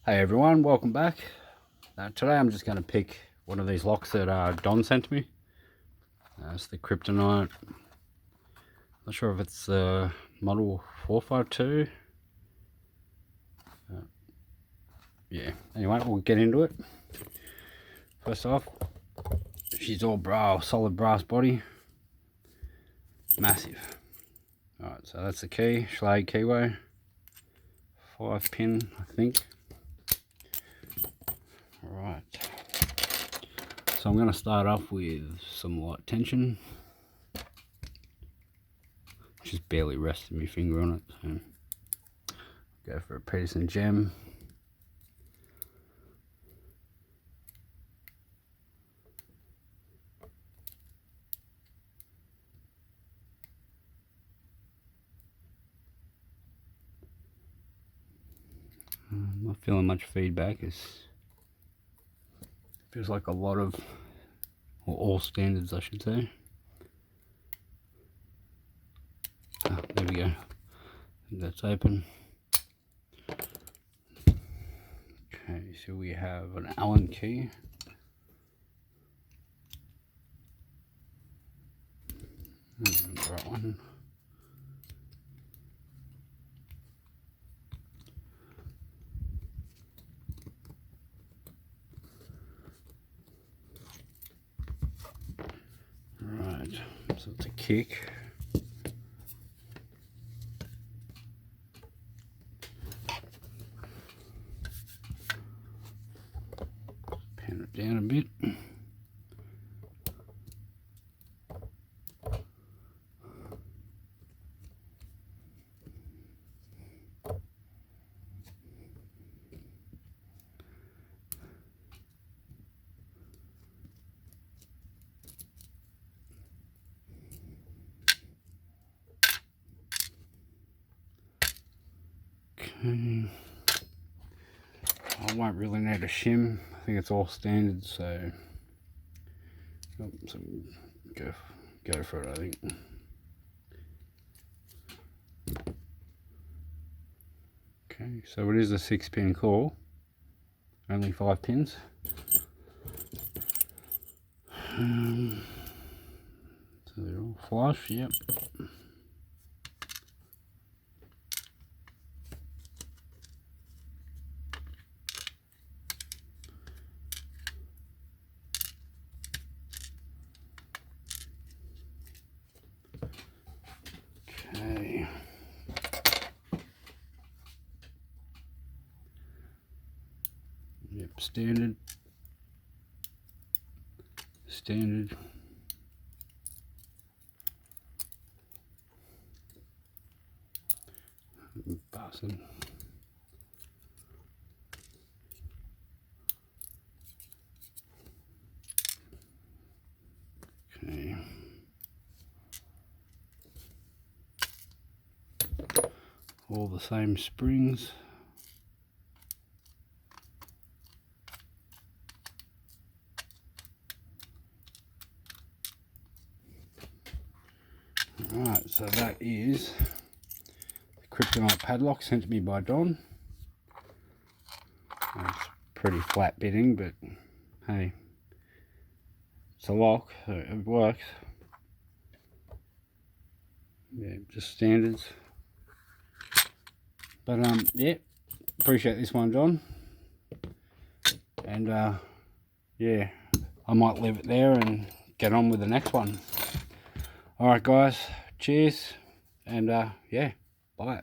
Hey everyone, welcome back. Today I'm just going to pick one of these locks that Don sent me. It's the Kryptonite. Not sure if it's model 452. Yeah, anyway, we'll get into it. First off, she's all solid brass body. Massive. Alright, so that's the key, Schlage keyway. 5-pin, I think. Alright, so I'm going to start off with some light tension. Just barely rested my finger on it. So go for a Peterson gem. I'm not feeling much feedback. It feels like a lot of, or all standards I should say. Oh, there we go. I think that's open. Okay, so we have an Allen key. The right one. Right, so it's a kick. Pan it down a bit. Okay. I won't really need a shim. I think it's all standard, so, go for it, I think. Okay, so it is a 6-pin core, only 5 pins. So they're all flush, yep. Okay. Yep, standard. Bastard. Okay. All the same springs. Alright, so that is the Kryptonite padlock sent to me by Don. It's pretty flat bitting, but hey, it's a lock, so it works. Yeah, just standards. But yeah, appreciate this one, Don. And yeah, I might leave it there and get on with the next one. Alright guys, cheers, and yeah, bye.